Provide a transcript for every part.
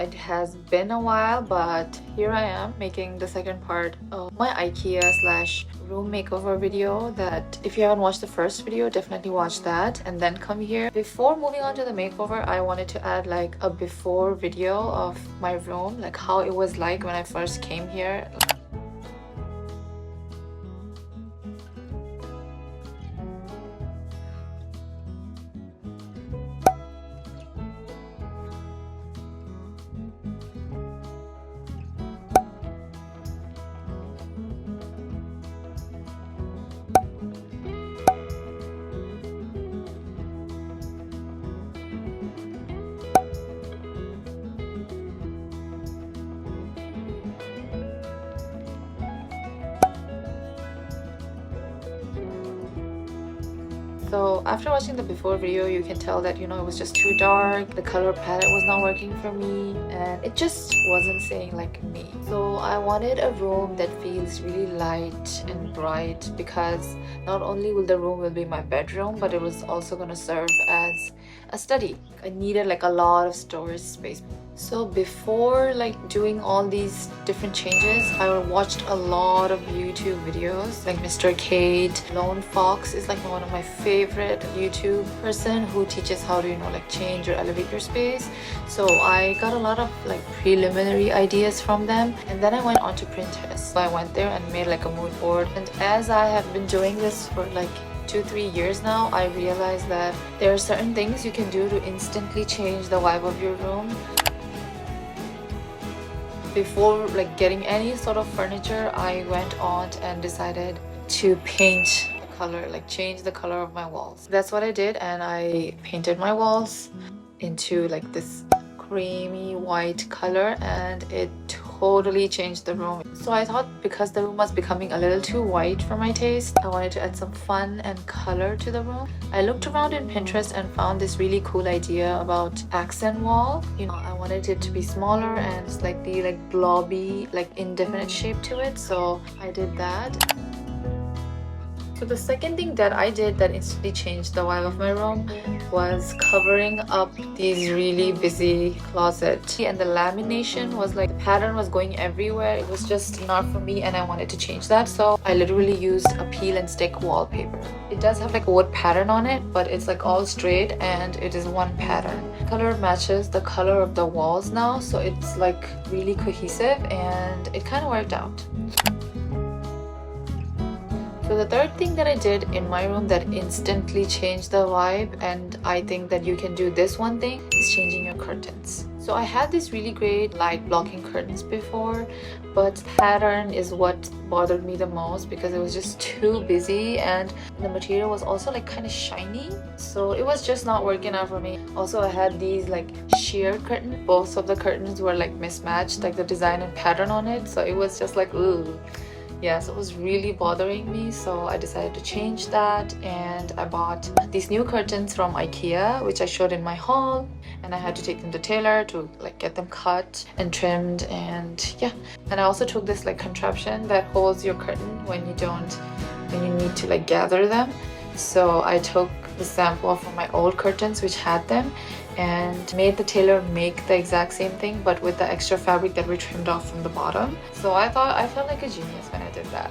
it has been a while, but here I am making the second part of my IKEA slash room makeover video. That if you haven't watched the first video, definitely watch that and then come here. Before moving on to the makeover, I wanted to add like a before video of my room, like how it was like when I first came here. So after watching the before video, you can tell that, you know, it was just too dark, the color palette was not working for me, and it just wasn't saying like me. So I wanted a room that feels really light and bright, because not only will the room will be my bedroom, but it was also going to serve as a study. I needed like a lot of storage space. So before like doing all these different changes, I watched a lot of YouTube videos like Mr. Kate. Lone Fox is like one of my favorite YouTube person who teaches how to, you know, like change or elevate your space. So I got a lot of like preliminary ideas from them, and then I went onto Pinterest. So I went there and made like a mood board, and as I have been doing this for like 2-3 years now, I realized that there are certain things you can do to instantly change the vibe of your room. Before like getting any sort of furniture, I went on and decided to paint the color, like change the color of my walls. That's what I did, and I painted my walls into like this creamy white color, and it totally changed the room. So I thought, because the room was becoming a little too white for my taste, I wanted to add some fun and color to the room. I looked around in Pinterest and found this really cool idea about accent wall. You know, I wanted it to be smaller and slightly like blobby, like indefinite shape to it, so I did that. So the second thing that I did that instantly changed the vibe of my room was covering up these really busy closets. And the lamination was like, the pattern was going everywhere. It was just not for me, and I wanted to change that. So I literally used a peel and stick wallpaper. It does have like a wood pattern on it, but it's like all straight and it is one pattern. The color matches the color of the walls now, so it's like really cohesive, and it kind of worked out. So the third thing that I did in my room that instantly changed the vibe, and I think that you can do this one thing, is changing your curtains. So I had these really great light blocking curtains before, but pattern is what bothered me the most, because it was just too busy and the material was also like kind of shiny, so it was just not working out for me. Also, I had these like sheer curtains. Both of the curtains were like mismatched, like the design and pattern on it, so it was just like, ooh. Yeah, so it was really bothering me, so I decided to change that, and I bought these new curtains from IKEA, which I showed in my haul, and I had to take them to tailor to like get them cut and trimmed, and yeah. And I also took this like contraption that holds your curtain when you need to like gather them. So I took the sample from my old curtains which had them, and made the tailor make the exact same thing, but with the extra fabric that we trimmed off from the bottom. So I felt like a genius when I did that.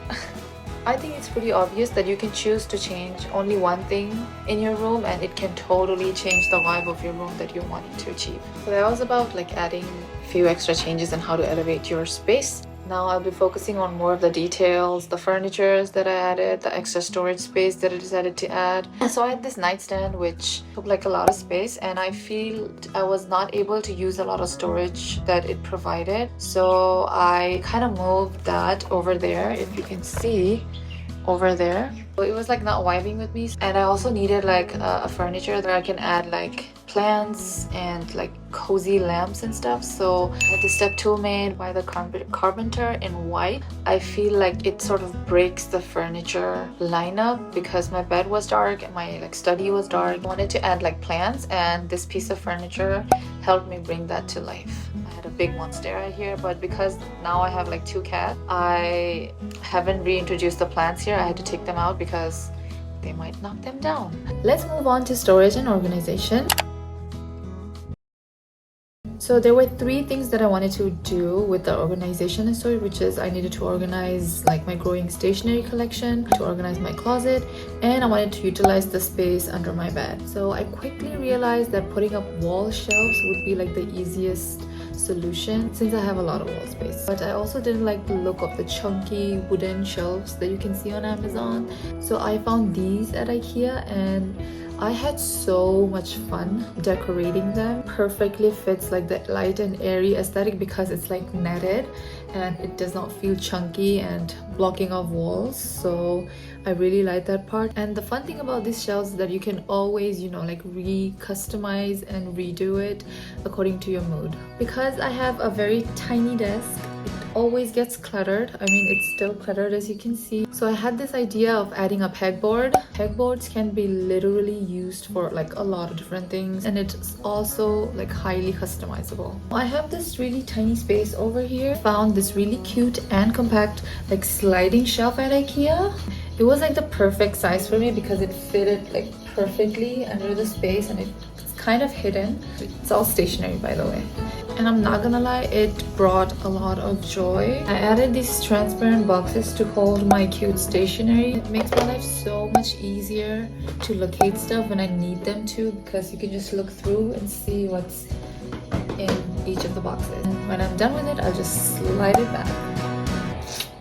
I think it's pretty obvious that you can choose to change only one thing in your room, and it can totally change the vibe of your room that you're wanting to achieve. So that was about like adding a few extra changes and how to elevate your space. Now I'll be focusing on more of the details, the furnitures that I added, the extra storage space that I decided to add. So I had this nightstand which took like a lot of space, and I feel I was not able to use a lot of storage that it provided. So I kind of moved that over there, if you can see over there. So it was like not vibing with me, and I also needed like a furniture that I can add like plants and like cozy lamps and stuff. So I had the step tool made by the carpenter in white. I feel like it sort of breaks the furniture lineup, because my bed was dark and my like study was dark. I wanted to add like plants, and this piece of furniture helped me bring that to life. I had a big monstera here, but because now I have like 2 cats, I haven't reintroduced the plants here. I had to take them out because they might knock them down. Let's move on to storage and organization. So there were three things that I wanted to do with the organization story, which is I needed to organize like my growing stationery collection, to organize my closet, and I wanted to utilize the space under my bed. So I quickly realized that putting up wall shelves would be like the easiest solution since I have a lot of wall space. But I also didn't like the look of the chunky wooden shelves that you can see on Amazon. So I found these at IKEA and I had so much fun decorating them. Perfectly fits like the light and airy aesthetic because it's like netted and it does not feel chunky and blocking off walls. So I really like that part. And the fun thing about these shelves is that you can always, you know, like customize and redo it according to your mood. Because I have a very tiny desk, it always gets cluttered. I mean, it's still cluttered as you can see. So I had this idea of adding a pegboard. Pegboards can be literally used for like a lot of different things, and it's also like highly customizable. I have this really tiny space over here. Found this really cute and compact like sliding shelf at IKEA. It was like the perfect size for me because it fitted like perfectly under the space and it's kind of hidden. It's all stationery, by the way. And I'm not gonna lie, it brought a lot of joy. I added these transparent boxes to hold my cute stationery. It makes my life so much easier to locate stuff when I need them to, because you can just look through and see what's in each of the boxes. And when I'm done with it, I'll just slide it back.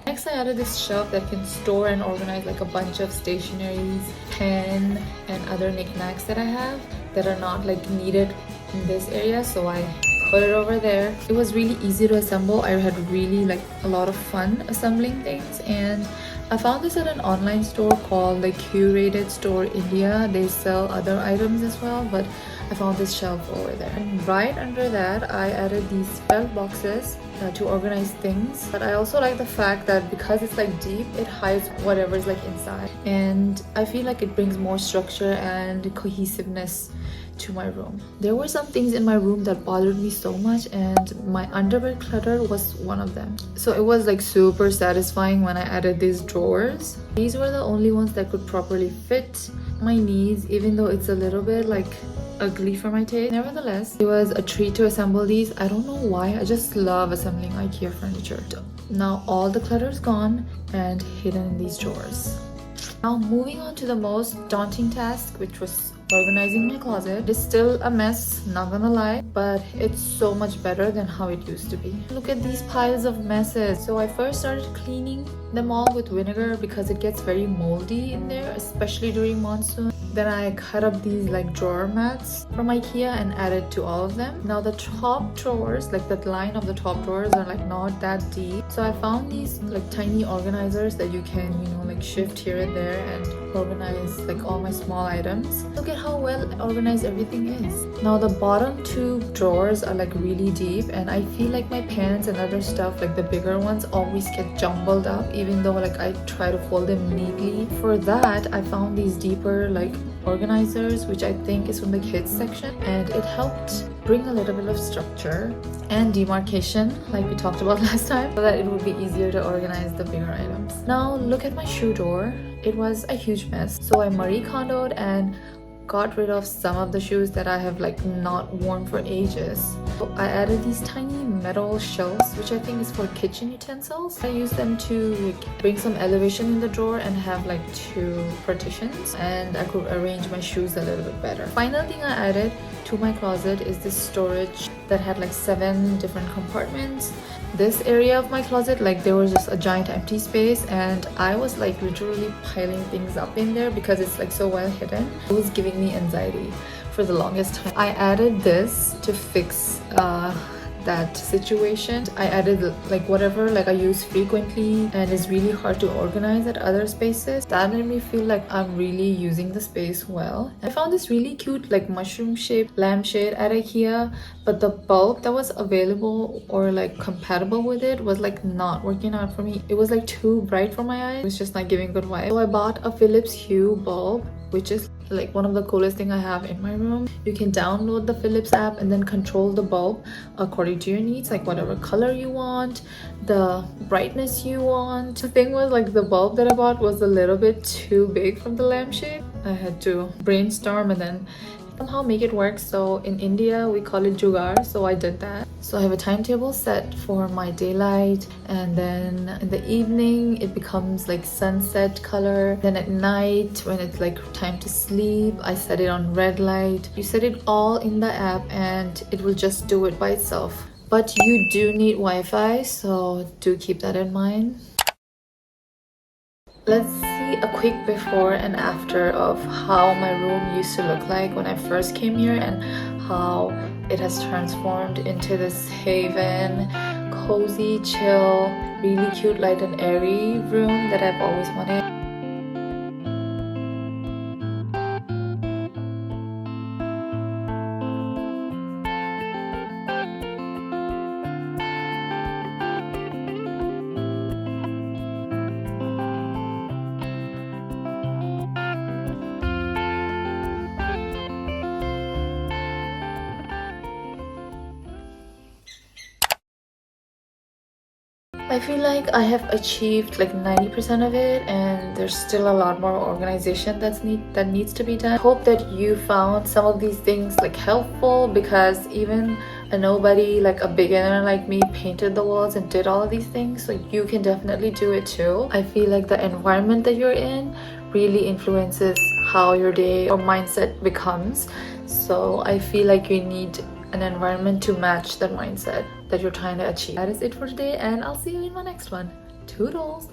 Next, I added this shelf that can store and organize like a bunch of stationeries, pen, and other knickknacks that I have that are not like needed in this area. So I put it over there. It was really easy to assemble. I had really like a lot of fun assembling things, and I found this at an online store called like Curated Store India. They sell other items as well, but I found this shelf over there. And right under that, I added these felt boxes to organize things. But I also like the fact that because it's like deep, it hides whatever's like inside, and I feel like it brings more structure and cohesiveness to my room. There were some things in my room that bothered me so much, and my underbed clutter was one of them. So it was like super satisfying when I added these drawers. These were the only ones that could properly fit my needs, even though it's a little bit like ugly for my taste. Nevertheless, it was a treat to assemble these. I don't know why, I just love assembling IKEA furniture. Now all the clutter is gone and hidden in these drawers. Now moving on to the most daunting task, which was organizing my closet. It's still a mess, not gonna lie, but it's so much better than how it used to be. Look at these piles of messes. So I first started cleaning them all with vinegar because it gets very moldy in there, especially during monsoon. Then I cut up these like drawer mats from IKEA and added to all of them. Now the top drawers, like the line of the top drawers, are like not that deep. So I found these like tiny organizers that you can, you know, like shift here and there and organize like all my small items. Look at how well organized everything is. Now the bottom two drawers are like really deep, and I feel like my pants and other stuff, like the bigger ones, always get jumbled up even though like I try to fold them neatly. For that, I found these deeper like organizers, which I think is from the kids section, and it helped bring a little bit of structure and demarcation like we talked about last time, so that it would be easier to organize the bigger items. Now look at my shoe drawer. It was a huge mess, so I Marie Kondoed and got rid of some of the shoes that I have like not worn for ages. So I added these tiny metal shelves, which I think is for kitchen utensils. I use them to like bring some elevation in the drawer and have like two partitions, and I could arrange my shoes a little bit better. Final thing I added to my closet is this storage that had like 7 different compartments. This area of my closet, like there was just a giant empty space, and I was like literally piling things up in there because it's like so well hidden. It was giving me anxiety for the longest time. I added this to fix that situation. I added like whatever like I use frequently and is really hard to organize at other spaces. That made me feel like I'm really using the space well. I found this really cute like mushroom shaped lampshade at IKEA, but the bulb that was available or like compatible with it was like not working out for me. It was like too bright for my eyes. It was just not giving good vibes. So I bought a Philips Hue bulb, which is like one of the coolest thing I have in my room. You can download the Philips app and then control the bulb according to your needs, like whatever color you want, the brightness you want. The thing was like the bulb that I bought was a little bit too big from the lampshade. I had to brainstorm and then somehow make it work. So in India we call it jugaad, so I did that. So I have a timetable set for my daylight, and then in the evening it becomes like sunset color. Then at night when it's like time to sleep, I set it on red light. You set it all in the app and it will just do it by itself. But you do need Wi-Fi, so do keep that in mind. Let's see a quick before and after of how my room used to look like when I first came here, and how it has transformed into this haven, cozy, chill, really cute, light and airy room that I've always wanted. I feel like I have achieved like 90% of it, and there's still a lot more organization that needs to be done. I hope that you found some of these things like helpful, because even a nobody, like a beginner like me, painted the walls and did all of these things, so you can definitely do it too. I feel like the environment that you're in really influences how your day or mindset becomes. So I feel like you need an environment to match that mindset that you're trying to achieve. That is it for today, and I'll see you in my next one. Toodles!